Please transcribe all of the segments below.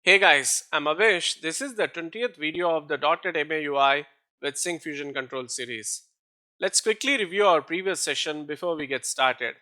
Hey guys, I'm Avish. This is the 20th video of the .NET with Syncfusion control series. Let's quickly review our previous session before we get started.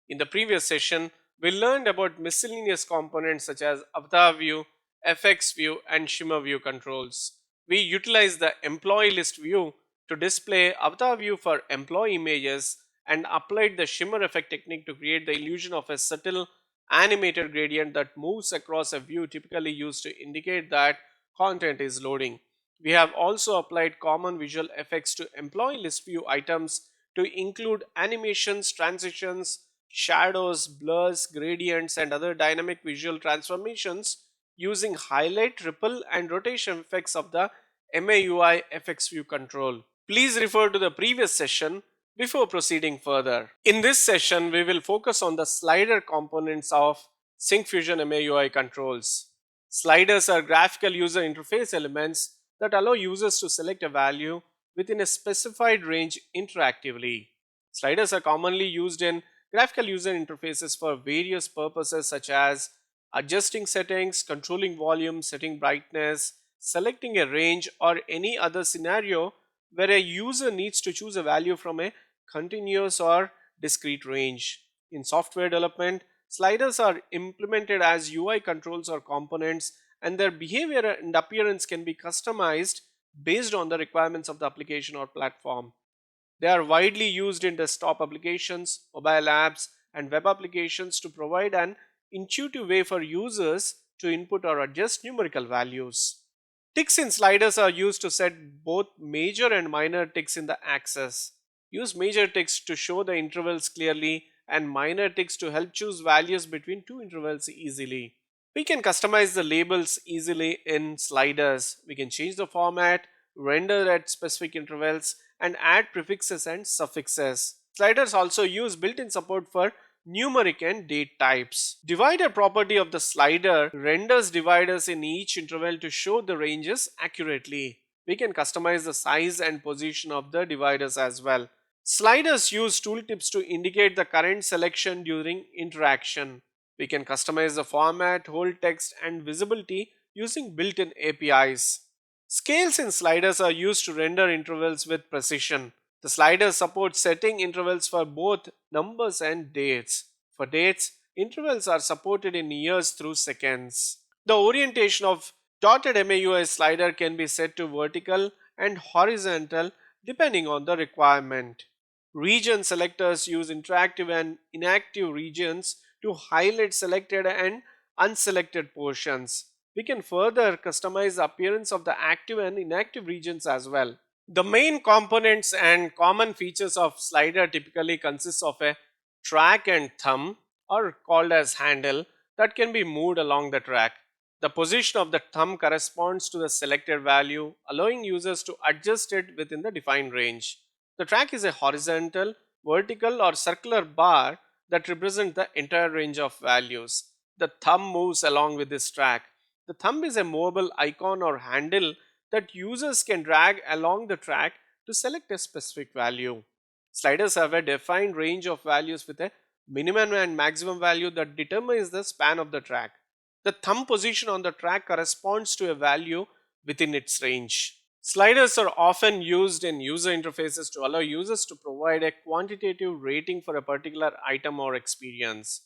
In the previous session, we learned about miscellaneous components such as avatar view, FX view, and shimmer view controls. We utilized the employee list view to display avatar view for employee images and applied the shimmer effect technique to create the illusion of a subtle animated gradient that moves across a view typically used to indicate that content is loading. We have also applied common visual effects to employee list view items to include animations, transitions, shadows, blurs, gradients, and other dynamic visual transformations using highlight, ripple, and rotation effects of the MAUI FX view control. Please refer to the previous session before proceeding further. In this session, we will focus on the slider components of Syncfusion MAUI controls. Sliders are graphical user interface elements that allow users to select a value within a specified range interactively. Sliders are commonly used in graphical user interfaces for various purposes such as adjusting settings, controlling volume, setting brightness, selecting a range, or any other scenario where a user needs to choose a value from a continuous or discrete range. In software development, sliders are implemented as UI controls or components, and their behavior and appearance can be customized based on the requirements of the application or platform. They are widely used in desktop applications, mobile apps, and web applications to provide an intuitive way for users to input or adjust numerical values. Ticks in sliders are used to set both major and minor ticks in the axis. Use major ticks to show the intervals clearly and minor ticks to help choose values between two intervals easily. We can customize the labels easily in sliders. We can change the format, render at specific intervals, and add prefixes and suffixes. Sliders also use built-in support for numeric and date types. Divider property of the slider renders dividers in each interval to show the ranges accurately. We can customize the size and position of the dividers as well. Sliders use tooltips to indicate the current selection during interaction. We can customize the format, hold text, and visibility using built-in APIs. Scales in sliders are used to render intervals with precision. The slider supports setting intervals for both numbers and dates. For dates, intervals are supported in years through seconds. The orientation of dotted MAUI slider can be set to vertical and horizontal depending on the requirement. Region selectors use interactive and inactive regions to highlight selected and unselected portions. We can further customize the appearance of the active and inactive regions as well. The main components and common features of slider typically consist of a track and thumb, or called as handle, that can be moved along the track. The position of the thumb corresponds to the selected value, allowing users to adjust it within the defined range. The track is a horizontal, vertical, or circular bar that represent the entire range of values. The thumb moves along with this track. The thumb is a movable icon or handle that users can drag along the track to select a specific value. Sliders have a defined range of values with a minimum and maximum value that determines the span of the track. The thumb position on the track corresponds to a value within its range. Sliders are often used in user interfaces to allow users to provide a quantitative rating for a particular item or experience.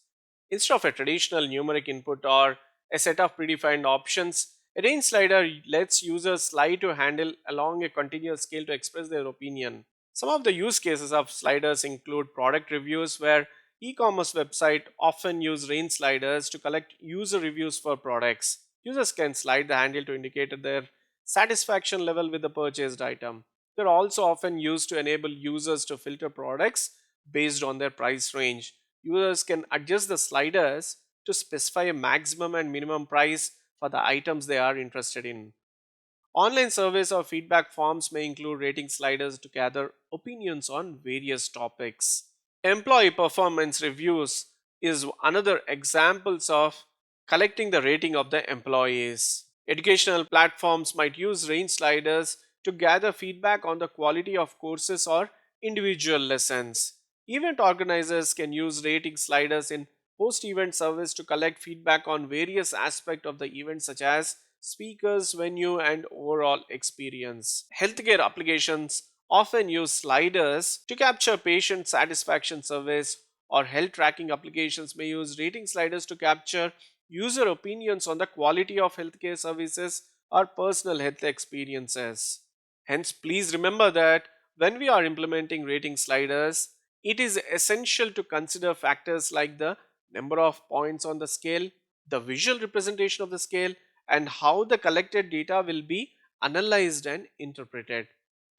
Instead of a traditional numeric input or a set of predefined options, a range slider lets users slide to handle along a continuous scale to express their opinion. Some of the use cases of sliders include product reviews, where e-commerce websites often use range sliders to collect user reviews for products. Users can slide the handle to indicate their satisfaction level with the purchased item. They're also often used to enable users to filter products based on their price range. Users can adjust the sliders to specify a maximum and minimum price for the items they are interested in. Online surveys or feedback forms may include rating sliders to gather opinions on various topics. Employee performance reviews is another examples of collecting the rating of the employees. Educational platforms might use range sliders to gather feedback on the quality of courses or individual lessons. Event organizers can use rating sliders in post-event service to collect feedback on various aspects of the event such as speakers, venue, and overall experience. Healthcare applications often use sliders to capture patient satisfaction surveys, or health tracking applications may use rating sliders to capture user opinions on the quality of healthcare services or personal health experiences. Hence, please remember that when we are implementing rating sliders, it is essential to consider factors like the number of points on the scale, the visual representation of the scale, and how the collected data will be analyzed and interpreted.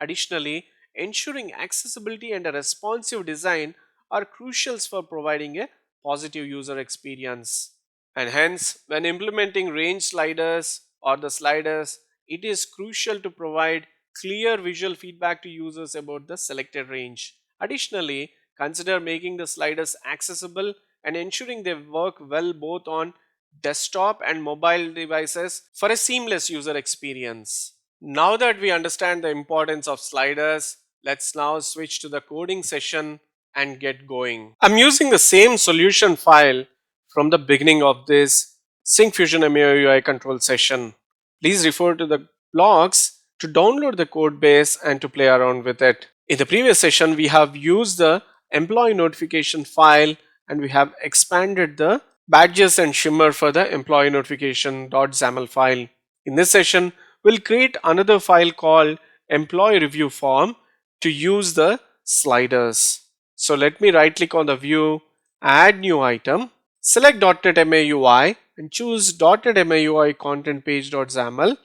Additionally, ensuring accessibility and a responsive design are crucial for providing a positive user experience. And hence, when implementing range sliders or the sliders, it is crucial to provide clear visual feedback to users about the selected range. Additionally, consider making the sliders accessible and ensuring they work well both on desktop and mobile devices for a seamless user experience. Now that we understand the importance of sliders, let's now switch to the coding session and get going. I'm using the same solution file from the beginning of this Syncfusion MAUI control session. Please refer to the blogs to download the code base and to play around with it. In the previous session, we have used the employee notification file and we have expanded the badges and shimmer for the employee notification.xaml file. In this session, we'll create another file called employee review form to use the sliders. So let me right click on the view, add new item, select .NET and choose .NET content page.xaml,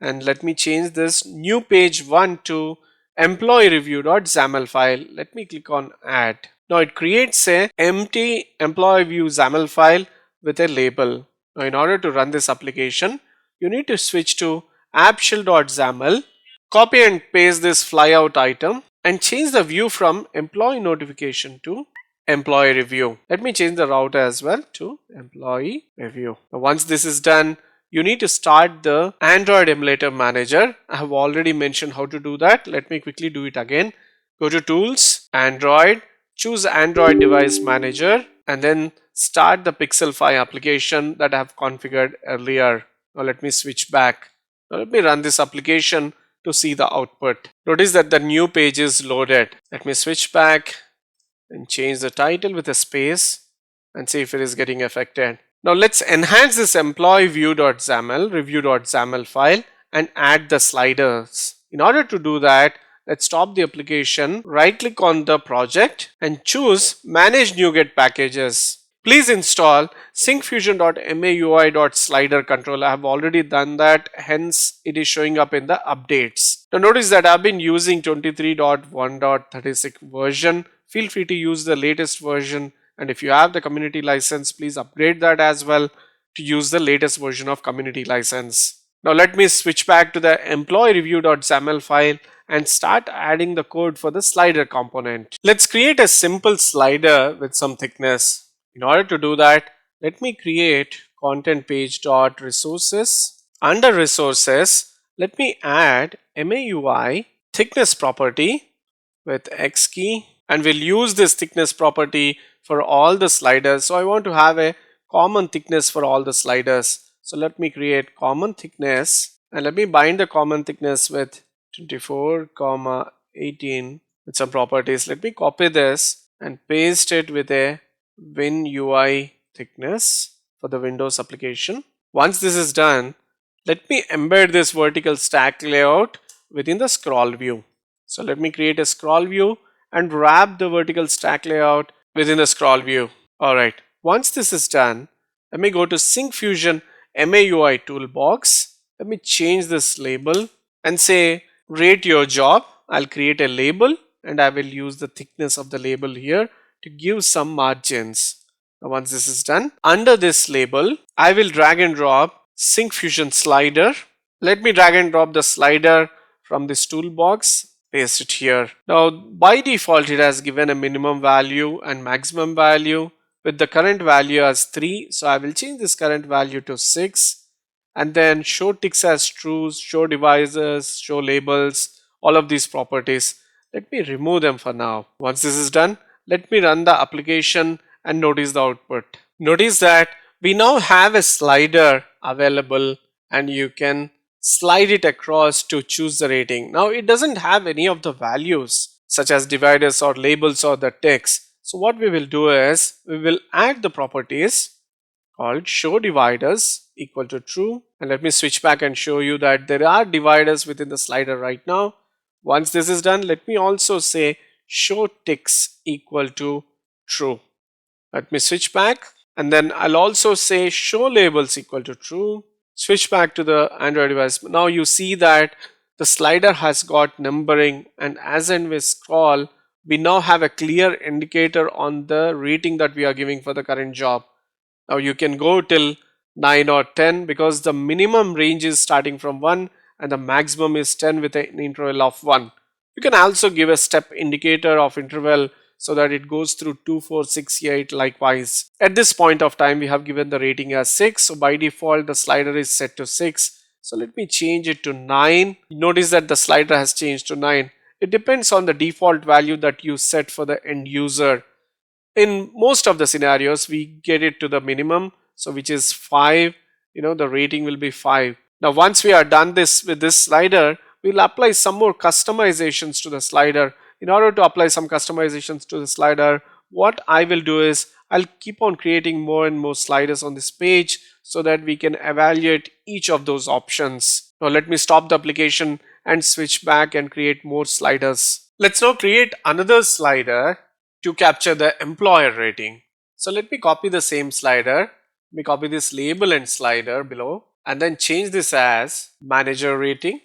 and let me change this new page 1 to employee review.xaml file. Let me click on add. Now it creates a empty employee view XAML file with a label. Now in order to run this application, you need to switch to appshell.xaml, copy and paste this flyout item and change the view from employee notification to employee review. Let me change the route as well to employee review. Now once this is done, you need to start the Android emulator manager. I have already mentioned how to do that. Let me quickly do it again. Go to tools, Android, choose Android device manager and then start the Pixel 5 application that I have configured earlier. Now let me switch back. Now let me run this application to see the output. Notice that the new page is loaded. Let me switch back and change the title with a space and see if it is getting affected. Now let's enhance this employee view.xaml, review.xaml file and add the sliders. In order to do that, let's stop the application, right click on the project and choose manage NuGet packages. Please install syncfusion.maui.slider control. I have already done that, hence it is showing up in the updates. Now notice that I've been using 23.1.36 version. Feel free to use the latest version, and if you have the community license, please upgrade that as well to use the latest version of community license. Now let me switch back to the employee review.xaml file and start adding the code for the slider component. Let's create a simple slider with some thickness. In order to do that, let me create content page.resources. Under resources, let me add MAUI thickness property with X key, and we'll use this thickness property for all the sliders. So I want to have a common thickness for all the sliders. So let me create common thickness and let me bind the common thickness with 24,18 with some properties. Let me copy this and paste it with a WinUI thickness for the Windows application. Once this is done, let me embed this vertical stack layout within the scroll view. So let me create a scroll view and wrap the vertical stack layout within the scroll view. Alright, once this is done, let me go to Syncfusion MAUI toolbox. Let me change this label and say rate your job. I'll create a label and I will use the thickness of the label here to give some margins. Now once this is done, under this label, I will drag and drop Syncfusion slider. Let me drag and drop the slider from this toolbox, paste it here. Now by default it has given a minimum value and maximum value with the current value as 3. So I will change this current value to 6 and then show ticks as true, show devices, show labels, all of these properties. Let me remove them for now. Once this is done, let me run the application and notice the output. Notice that we now have a slider available and you can slide it across to choose the rating. Now it doesn't have any of the values such as dividers or labels or the text. So what we will do is we will add the properties called show dividers equal to true, and let me switch back and show you that there are dividers within the slider right now. Once this is done, let me also say show ticks equal to true. Let me switch back, and then I'll also say show labels equal to true. Switch back to the Android device. Now you see that the slider has got numbering, and as and we scroll, we now have a clear indicator on the rating that we are giving for the current job. Now you can go till 9 or 10 because the minimum range is starting from 1 and the maximum is 10 with an interval of 1. You can also give a step indicator of interval so that it goes through 2, 4, 6, 8 likewise. At this point of time we have given the rating as 6, so by default the slider is set to 6. So let me change it to 9. Notice that the slider has changed to 9. It depends on the default value that you set for the end user. In most of the scenarios we get it to the minimum, so which is 5. The rating will be 5. Now once we are done this with this slider, we'll apply some more customizations to the slider. In order to apply some customizations to the slider, what I will do is I'll keep on creating more and more sliders on this page so that we can evaluate each of those options. Now let me stop the application and switch back and create more sliders. Let's now create another slider to capture the employer rating. So let me copy the same slider. Let me copy this label and slider below and then change this as manager rating.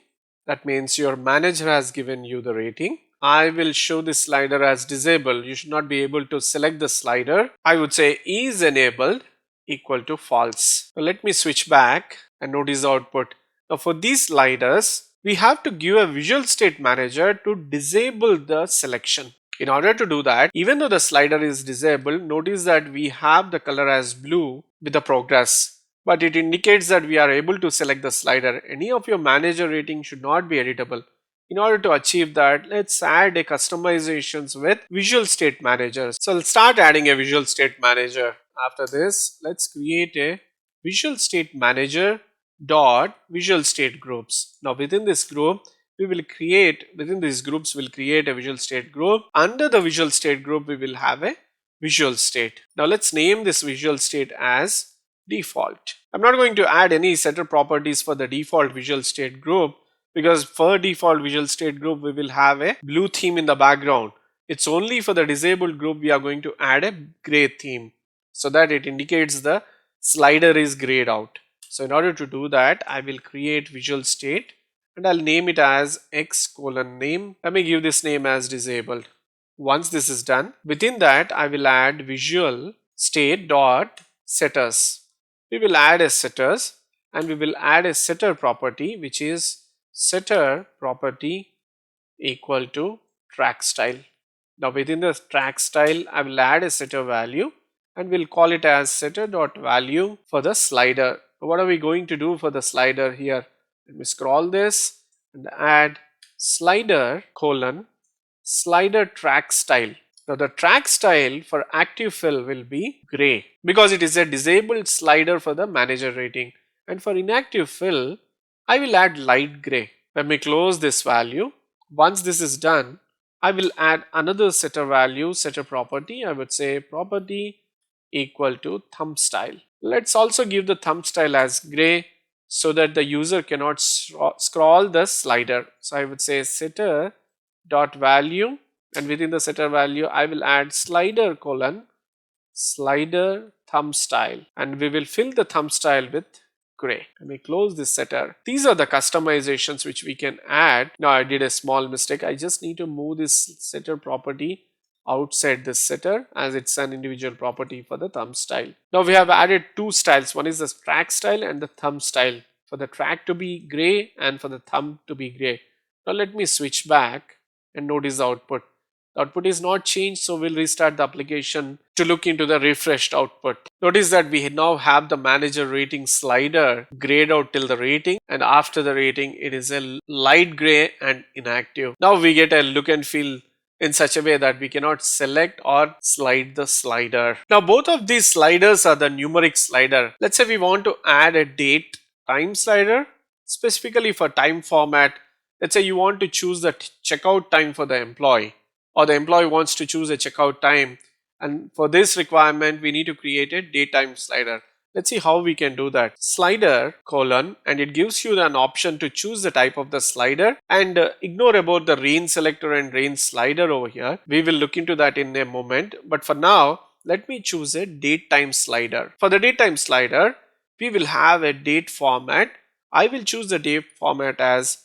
That means your manager has given you the rating. I will show this slider as disabled. You should not be able to select the slider. I would say is enabled equal to false. So let me switch back and notice the output. Now for these sliders, we have to give a visual state manager to disable the selection. In order to do that, even though the slider is disabled, notice that we have the color as blue with the progress, but it indicates that we are able to select the slider. Any of your manager rating should not be editable. In order to achieve that, let's add a customizations with visual state manager. So let's start adding a visual state manager. After this, let's create a visual state manager dot visual state groups. Now within this group, within these groups we'll create a visual state group. Under the visual state group we will have a visual state. Now let's name this visual state as default. I'm not going to add any setter properties for the default visual state group because for default visual state group we will have a blue theme in the background. It's only for the disabled group we are going to add a gray theme so that it indicates the slider is grayed out. So in order to do that, I will create visual state and I'll name it as x:name. Let me give this name as disabled. Once this is done, within that I will add visual state dot setters. We will add a setters and we will add a setter property which is setter property equal to track style. Now within the track style I will add a setter value and we'll call it as setter dot value for the slider. What are we going to do for the slider here? Let me scroll this and add slider track style. Now the track style for active fill will be gray because it is a disabled slider for the manager rating, and for inactive fill I will add light gray. Let me close this value. Once this is done, I will add another setter value, setter property. I would say property equal to thumb style. Let's also give the thumb style as gray so that the user cannot scroll the slider. So I would say setter dot value, and within the setter value I will add slider thumb style, and we will fill the thumb style with gray. Let me close this setter. These are the customizations which we can add. Now I did a small mistake. I just need to move this setter property outside this setter as it's an individual property for the thumb style. Now we have added two styles. One is the track style and the thumb style. For the track to be gray and for the thumb to be gray. Now let me switch back and notice the output. The output is not changed, so we'll restart the application to look into the refreshed output. Notice that we now have the manager rating slider grayed out till the rating, and after the rating it is a light gray and inactive. Now we get a look and feel in such a way that we cannot select or slide the slider. Now both of these sliders are the numeric slider. Let's say we want to add a date time slider specifically for time format. Let's say you want to choose the checkout time for the employee, or the employee wants to choose a checkout time, and for this requirement we need to create a date time slider. Let's see how we can do that. Slider colon, and it gives you an option to choose the type of the slider, and ignore about the range selector and range slider over here. We will look into that in a moment, but for now let me choose a date time slider. For the date time slider we will have a date format. I will choose the date format as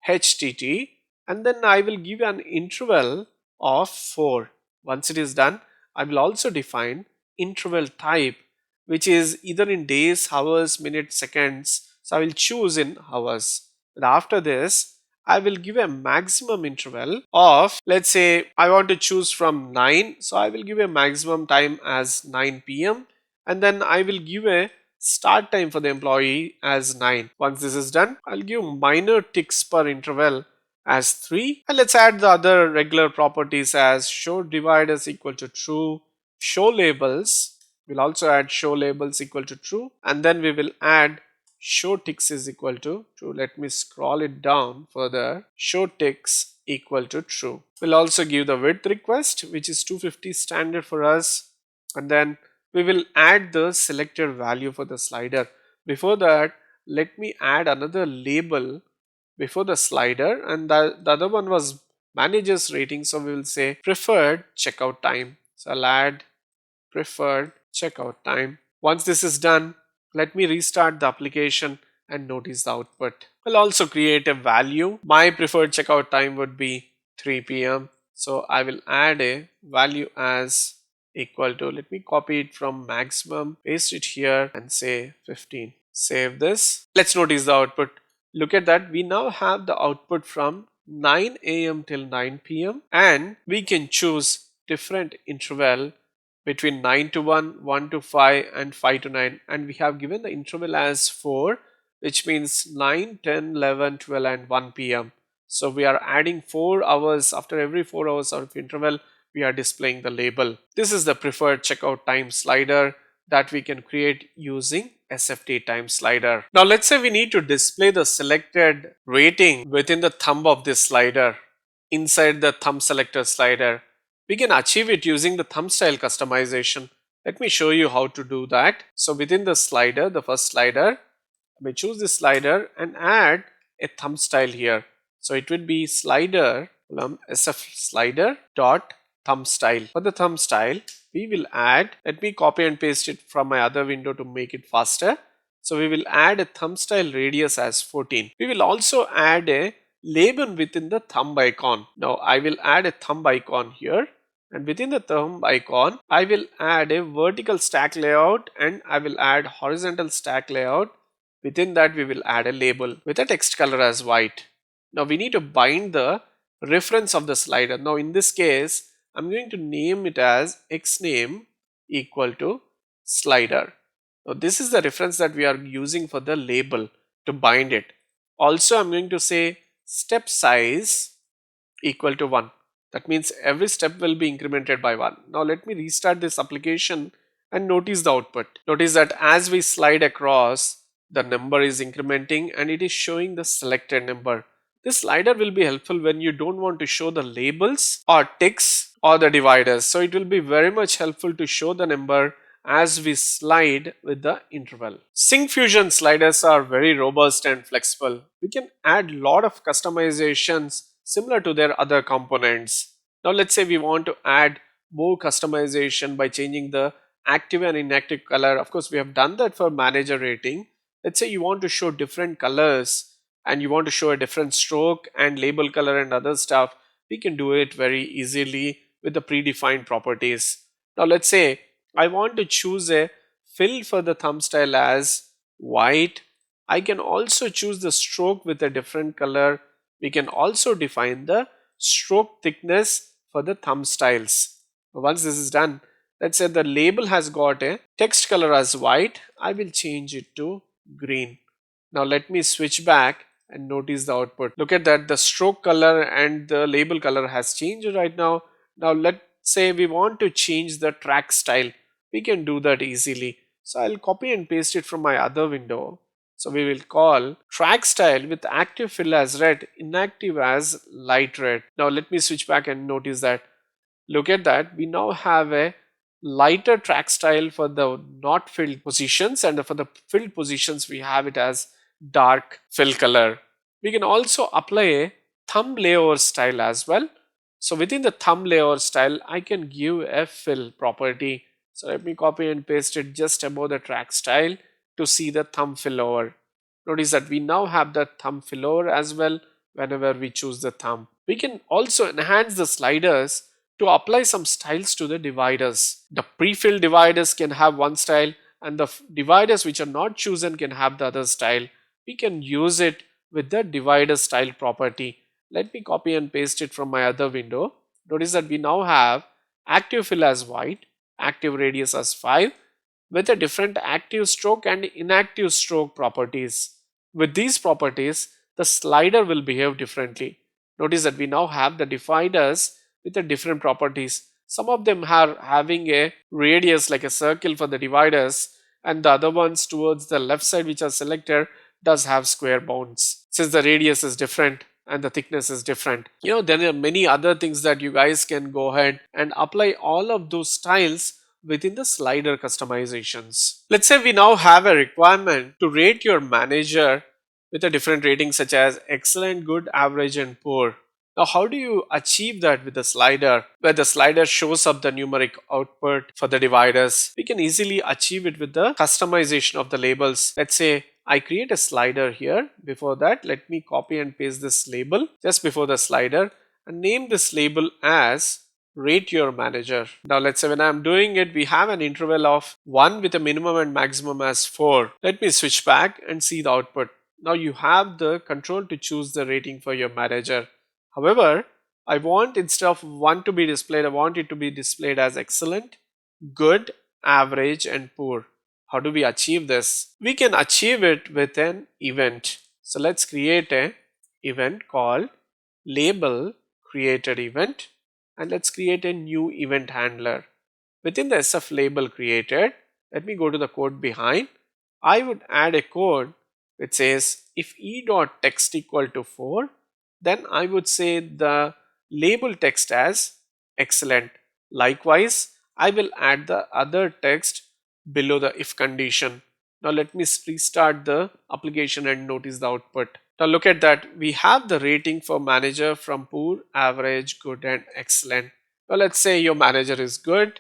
HTT, and then I will give an interval of 4. Once it is done, I will also define interval type, which is either in days, hours, minutes, seconds. So I will choose in hours. And after this, I will give a maximum interval of, let's say I want to choose from 9. So I will give a maximum time as 9 p.m. and then I will give a start time for the employee as 9. Once this is done, I'll give minor ticks per interval as 3. And let's add the other regular properties as show dividers equal to true, show labels. We'll also add show labels equal to true, and then we will add show ticks is equal to true. Let me scroll it down further. Show ticks equal to true. We'll also give the width request, which is 250 standard for us, and then we will add the selector value for the slider. Before that, let me add another label before the slider, and the other one was manager's rating, so we will say preferred checkout time. So I'll add preferred checkout time. Once this is done, let me restart the application and notice the output. I'll also create a value. My preferred checkout time would be 3 p.m. So I will add a value as equal to, let me copy it from maximum, paste it here and say 15. Save this. Let's notice the output. Look at that. We now have the output from 9 a.m. till 9 p.m. and we can choose different interval between 9 to 1, 1 to 5 and 5 to 9, and we have given the interval as 4, which means 9, 10, 11, 12 and 1 p.m. So we are adding 4 hours. After every 4 hours of interval we are displaying the label. This is the preferred checkout time slider that we can create using SFT time slider. Now let's say we need to display the selected rating within the thumb of this slider inside the thumb selector slider. We can achieve it using the thumb style customization. Let me show you how to do that. So within the slider, the first slider, we choose this slider and add a thumb style here. So it would be slider SF slider dot thumb style. For the thumb style, we will add, let me copy and paste it from my other window to make it faster. So we will add a thumb style radius as 14. We will also add a label within the thumb icon. Now I will add a thumb icon here, and within the thumb icon I will add a vertical stack layout and I will add horizontal stack layout. Within that we will add a label with a text color as white. Now we need to bind the reference of the slider. Now in this case I'm going to name it as xname equal to slider. Now this is the reference that we are using for the label to bind it. Also I'm going to say step size equal to 1. That means every step will be incremented by 1. Now let me restart this application and notice the output. Notice that as we slide across, the number is incrementing and it is showing the selected number. This slider will be helpful when you don't want to show the labels or ticks or the dividers. So it will be very much helpful to show the number as we slide with the interval. Syncfusion sliders are very robust and flexible. We can add a lot of customizations similar to their other components. Now let's say we want to add more customization by changing the active and inactive color. Of course we have done that for manager rating. Let's say you want to show different colors and you want to show a different stroke and label color and other stuff. We can do it very easily with the predefined properties. Now let's say I want to choose a fill for the thumb style as white. I can also choose the stroke with a different color. We can also define the stroke thickness for the thumb styles. Once this is done, let's say the label has got a text color as white. I will change it to green. Now let me switch back and notice the output. Look at that, the stroke color and the label color has changed right now. Now let's say we want to change the track style. We can do that easily. So I'll copy and paste it from my other window. So we will call track style with active fill as red, inactive as light red. Now let me switch back and notice that. Look at that, we now have a lighter track style for the not filled positions, and for the filled positions we have it as dark fill color. We can also apply a thumb layover style as well. So within the thumb layover style I can give a fill property. So let me copy and paste it just above the track style to see the thumb fill over. Notice that we now have the thumb fill over as well whenever we choose the thumb. We can also enhance the sliders to apply some styles to the dividers. The pre-filled dividers can have one style, and the dividers which are not chosen can have the other style. We can use it with the divider style property. Let me copy and paste it from my other window. Notice that we now have active fill as white, active radius as 5, with a different active stroke and inactive stroke properties. With these properties, the slider will behave differently. Notice that we now have the dividers with the different properties. Some of them are having a radius like a circle for the dividers, and the other ones towards the left side, which are selector, does have square bounds. Since the radius is different and the thickness is different, there are many other things that you guys can go ahead and apply all of those styles within the slider customizations. Let's say we now have a requirement to rate your manager with a different rating such as excellent, good, average, and poor. Now, how do you achieve that with the slider? Where the slider shows up the numeric output for the dividers, we can easily achieve it with the customization of the labels. Let's say I create a slider here. Before that, let me copy and paste this label just before the slider and name this label as rate your manager. Now let's say when I'm doing it, we have an interval of 1 with a minimum and maximum as 4. Let me switch back and see the output. Now you have the control to choose the rating for your manager. However, I want, instead of 1 to be displayed, I want it to be displayed as excellent, good, average, and poor. How do we achieve this? We can achieve it with an event. So let's create an event called label created event, and let's create a new event handler. Within the SF label created, let me go to the code behind. I would add a code which says if e.text equal to 4, then I would say the label text as excellent. Likewise, I will add the other text below the if condition. Now let me restart the application and notice the output. Now look at that, we have the rating for manager from poor, average, good, and excellent. Now let's say your manager is good.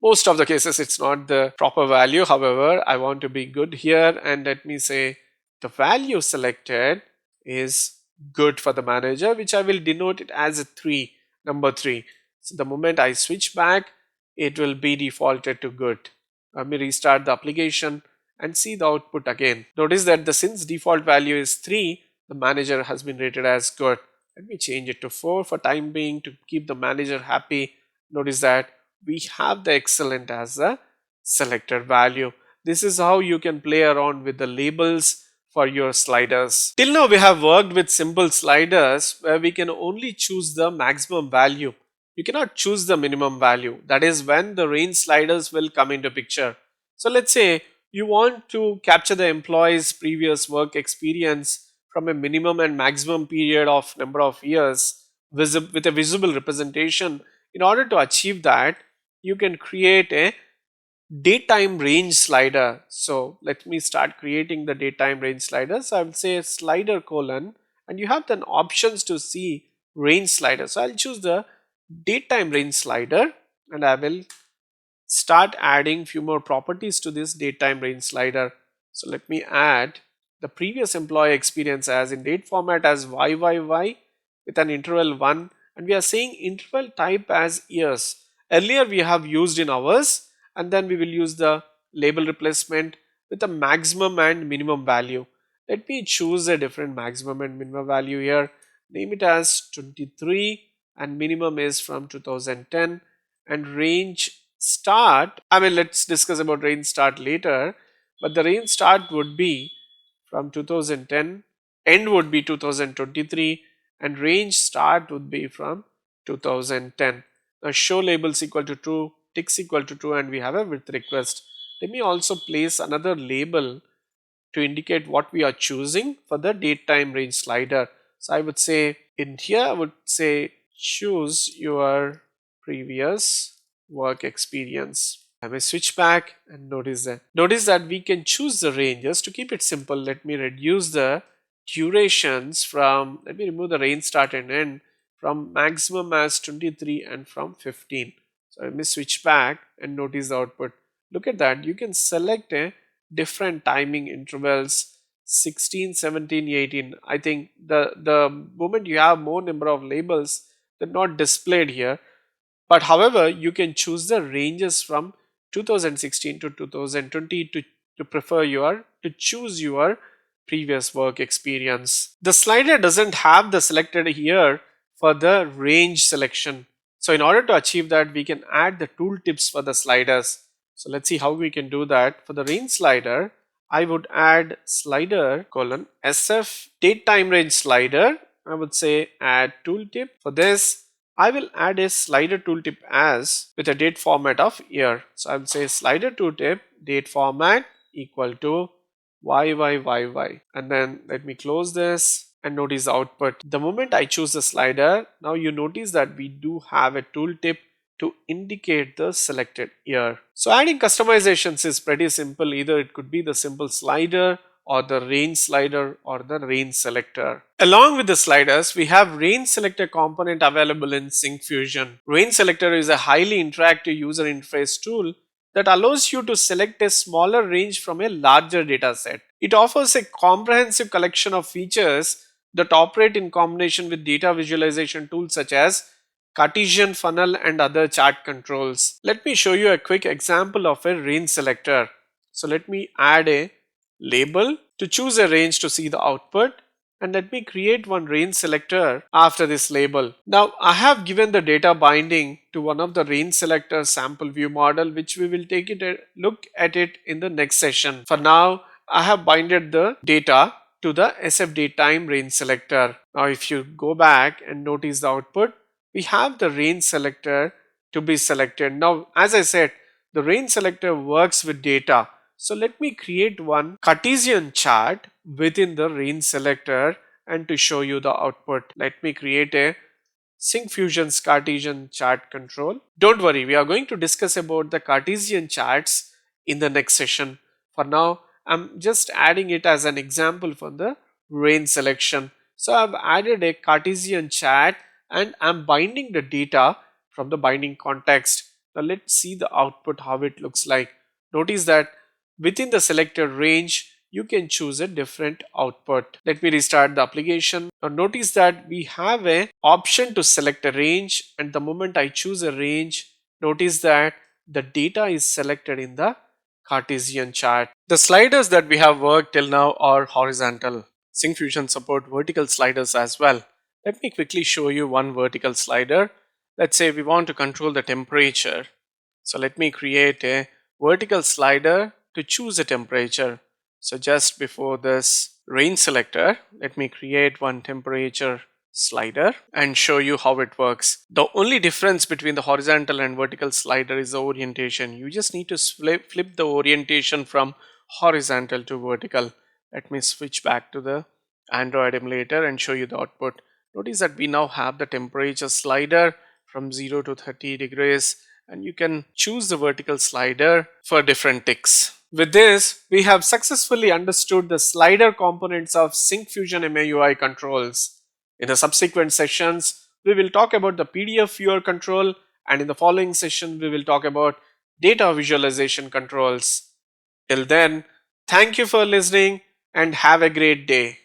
Most of the cases it's not the proper value. However, I want to be good here, and let me say the value selected is good for the manager, which I will denote it as a 3, number 3. So the moment I switch back, it will be defaulted to good. Let me restart the application and see the output again. Notice that since default value is 3, the manager has been rated as good. Let me change it to 4 for time being to keep the manager happy. Notice that we have the excellent as a selected value. This is how you can play around with the labels for your sliders. Till now we have worked with simple sliders where we can only choose the maximum value. You cannot choose the minimum value. That is when the range sliders will come into picture. So let's say you want to capture the employee's previous work experience from a minimum and maximum period of number of years with a visible representation. In order to achieve that, you can create a datetime range slider. So let me start creating the datetime range slider. So I will say slider colon, and you have then options to see range slider. So I'll choose the datetime range slider, and I will start adding few more properties to this datetime range slider. So let me add the previous employee experience as in date format as YYY with an interval 1, and we are saying interval type as years. Earlier we have used in hours, and then we will use the label replacement with a maximum and minimum value. Let me choose a different maximum and minimum value here. Name it as 23, and minimum is from 2010, and range start, let's discuss about range start later, but the range start would be from 2010 end would be 2023, and range start would be from 2010. Now show labels equal to true, ticks equal to true, and we have a with request. Let me also place another label to indicate what we are choosing for the date time range slider. So I would say in here, I would say choose your previous work experience. I may switch back and notice that we can choose the ranges. To keep it simple, let me reduce the durations from, let me remove the range start and end from maximum as 23 and from 15. So I may switch back and notice the output. Look at that. You can select a different timing intervals 16, 17, 18. I think the moment you have more number of labels, they're not displayed here. But however, you can choose the ranges from 2016 to 2020 to choose your previous work experience. The slider doesn't have the selected here for the range selection. So in order to achieve that, we can add the tooltips for the sliders. So let's see how we can do that. For the range slider, I would add slider colon SF date time range slider. I would say add tooltip. For this, I will add a slider tooltip as with a date format of year. So I would say slider tooltip date format equal to YYYY. And then let me close this and notice the output. The moment I choose the slider, now you notice that we do have a tooltip to indicate the selected year. So adding customizations is pretty simple. Either it could be the simple slider or the range slider or the range selector. Along with the sliders, we have range selector component available in Syncfusion. Range selector is a highly interactive user interface tool that allows you to select a smaller range from a larger data set. It offers a comprehensive collection of features that operate in combination with data visualization tools such as Cartesian funnel and other chart controls. Let me show you a quick example of a range selector. So let me add a label to choose a range to see the output, and let me create one range selector after this label. Now I have given the data binding to one of the range selector sample view model, which we will take a look at it in the next session. For now, I have binded the data to the SF datetime range selector. Now if you go back and notice the output, we have the range selector to be selected. Now as I said, the range selector works with data. So let me create one Cartesian chart within the range selector, and to show you the output, let me create a Syncfusion's Cartesian chart control. Don't worry, we are going to discuss about the Cartesian charts in the next session. For now, I'm just adding it as an example for the range selection. So I've added a Cartesian chart and I'm binding the data from the binding context. Now let's see the output, how it looks like. Notice that within the selected range, you can choose a different output. Let me restart the application. Now notice that we have an option to select a range, and the moment I choose a range, notice that the data is selected in the Cartesian chart. The sliders that we have worked till now are horizontal. Syncfusion support vertical sliders as well. Let me quickly show you one vertical slider. Let's say we want to control the temperature. So let me create a vertical slider to choose a temperature. So just before this range selector, let me create one temperature slider and show you how it works. The only difference between the horizontal and vertical slider is the orientation. You just need to flip the orientation from horizontal to vertical. Let me switch back to the Android emulator and show you the output. Notice that we now have the temperature slider from 0 to 30 degrees, and you can choose the vertical slider for different ticks. With this, we have successfully understood the slider components of Syncfusion MAUI controls. In the subsequent sessions, we will talk about the PDF viewer control, and in the following session, we will talk about data visualization controls. Till then, thank you for listening and have a great day.